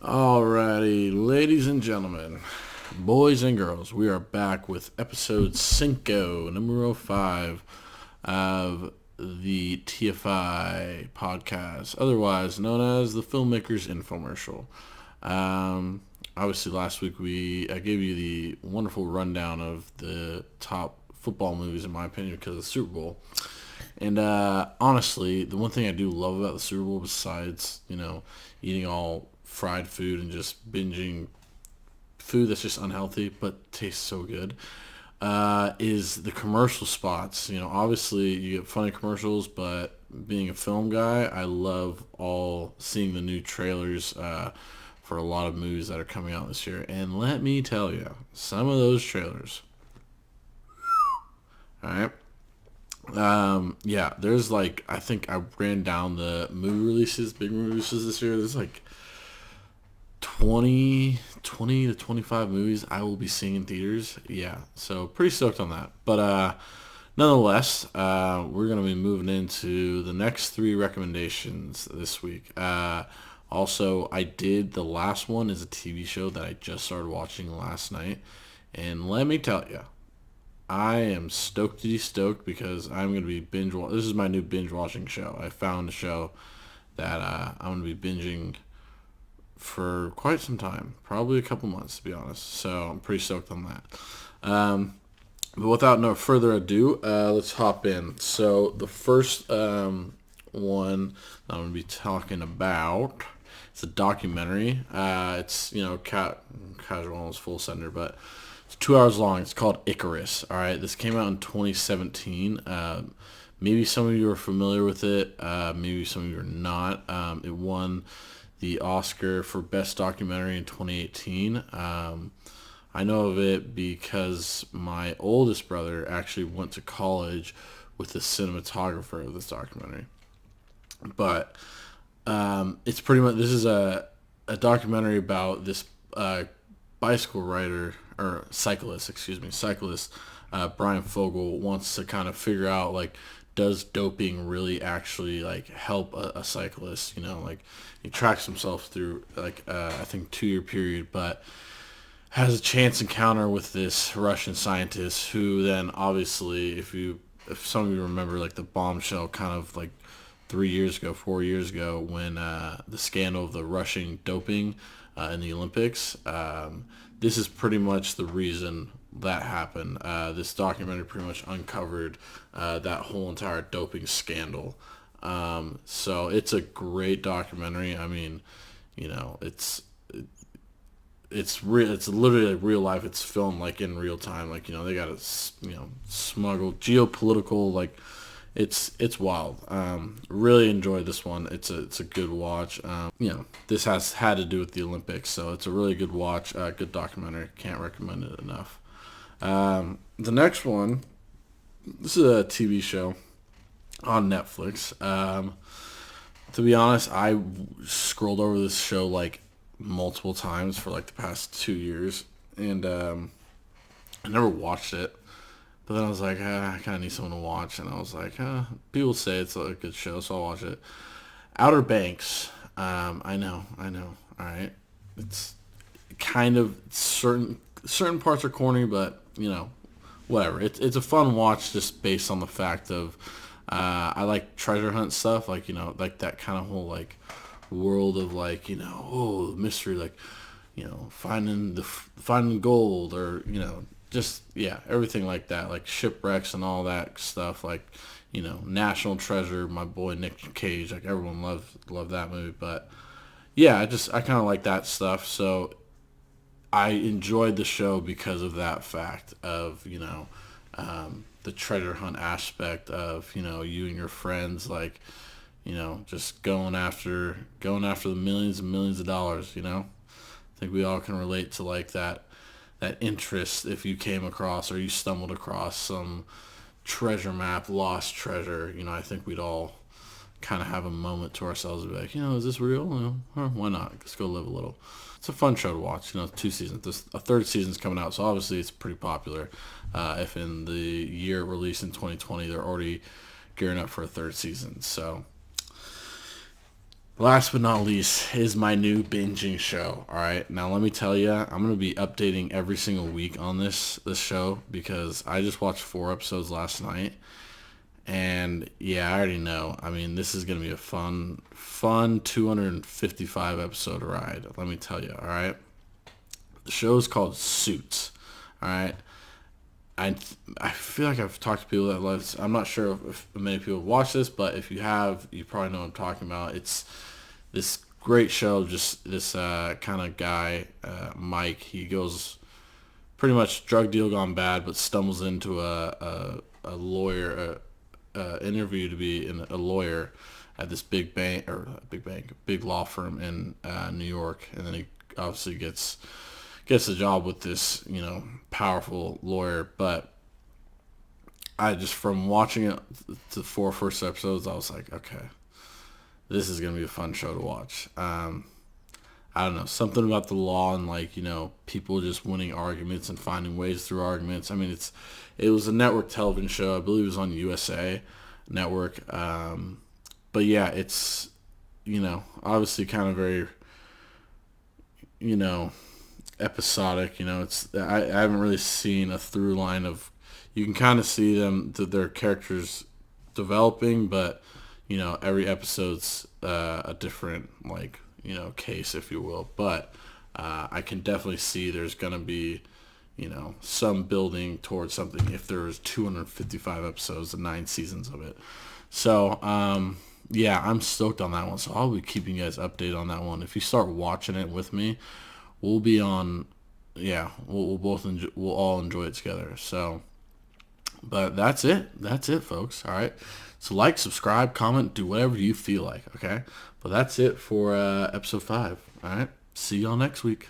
Alrighty, ladies and gentlemen, boys and girls, we are back with episode cinco, numero 5 of the TFI podcast, otherwise known as the Filmmakers Infomercial. Obviously, last week I gave you the wonderful rundown of the top football movies, in my opinion, because of the Super Bowl. And honestly, the one thing I do love about the Super Bowl, besides eating all fried food and just binging food that's just unhealthy but tastes so good, is the commercial spots. Obviously you get funny commercials, but being a film guy, I love all seeing the new trailers for a lot of movies that are coming out this year. And let me tell you, some of those trailers, all right. Yeah, there's like, I think I ran down the big movie releases this year. There's like 20 to 25 movies I will be seeing in theaters. Yeah, so pretty stoked on that. But nonetheless, we're going to be moving into the next three recommendations this week. Also, the last one is a TV show that I just started watching last night. And let me tell you, I am stoked because I'm going to be this is my new binge watching show. I found a show that I'm going to be binging for quite some time, probably a couple months to be honest. So I'm pretty stoked on that. But without no further ado, let's hop in. So the first one I'm going to be talking about, it's a documentary. It's casual, almost full sender, but it's 2 hours long. It's called Icarus. All right, this came out in 2017. Maybe some of you are familiar with it. Maybe some of you are not. It won the Oscar for Best Documentary in 2018. I know of it because my oldest brother actually went to college with the cinematographer of this documentary. But it's pretty much, this is a documentary about this bicycle rider, or cyclist, Brian Fogel wants to kind of figure out, like, does doping really actually like help a cyclist? He tracks himself through like I think 2 year period, but has a chance encounter with this Russian scientist who then obviously, if some of you remember, like the bombshell kind of like 4 years ago when the scandal of the Russian doping in the Olympics, this is pretty much the reason that happened. This documentary pretty much uncovered that whole entire doping scandal. So it's a great documentary. I mean, it's literally like real life. It's filmed like in real time. Like, they got to smuggle geopolitical, like it's wild. Really enjoyed this one. It's a good watch. This has had to do with the Olympics, so it's a really good watch. Good documentary. Can't recommend it enough. The next one, this is a TV show on Netflix. To be honest, I scrolled over this show like multiple times for like the past 2 years, and I never watched it. But then I was like, I kind of need someone to watch, and I was like, people say it's a good show, so I'll watch it. Outer Banks. I know. All right, it's kind of certain parts are corny, but whatever. It's a fun watch just based on the fact of I like treasure hunt stuff, like like that kind of whole like world of like mystery, like finding gold, or just everything like that, like shipwrecks and all that stuff, like National Treasure, my boy Nick Cage, like everyone loved that movie. But yeah, I kind of like that stuff, so I enjoyed the show because of that fact of the treasure hunt aspect of you and your friends, like just going after the millions and millions of dollars. I think we all can relate to like that interest if you came across or you stumbled across some treasure map, lost treasure. I think we'd all kind of have a moment to ourselves and be like, is this real? Why not? Let's go live a little. It's a fun show to watch. 2 seasons. A third season's coming out, so obviously it's pretty popular. If in the year released in 2020, they're already gearing up for a third season. So, last but not least is my new binging show. All right, now let me tell you, I'm gonna be updating every single week on this show because I just watched 4 episodes last night, and yeah, I already know. I mean, this is gonna be a fun 255 episode ride. Let me tell you. All right, the show is called Suits. All right. I feel like I've talked to people that love this. I'm not sure if many people have watched this, but if you have, you probably know what I'm talking about. It's this great show, just this kind of guy, Mike. He goes pretty much drug deal gone bad, but stumbles into a lawyer interview to be a lawyer at this big law firm in New York, and then he obviously gets a job with this, powerful lawyer. But I just, from watching it, the 4 first episodes, I was like, okay, this is going to be a fun show to watch. I don't know, something about the law and people just winning arguments and finding ways through arguments. I mean, it was a network television show. I believe it was on USA Network. But yeah, it's, obviously kind of very, episodic. I haven't really seen a through line of. You can kind of see their characters developing, but every episode's a different case, if you will. But I can definitely see there's gonna be some building towards something if there was 255 episodes and 9 seasons of it. So yeah, I'm stoked on that one. So I'll be keeping you guys updated on that one. If you start watching it with me, we'll be on. Yeah, we'll all enjoy it together. So, but that's it, folks. All right, so like, subscribe, comment, do whatever you feel like. Okay, but that's it for episode 5. All right, see y'all next week.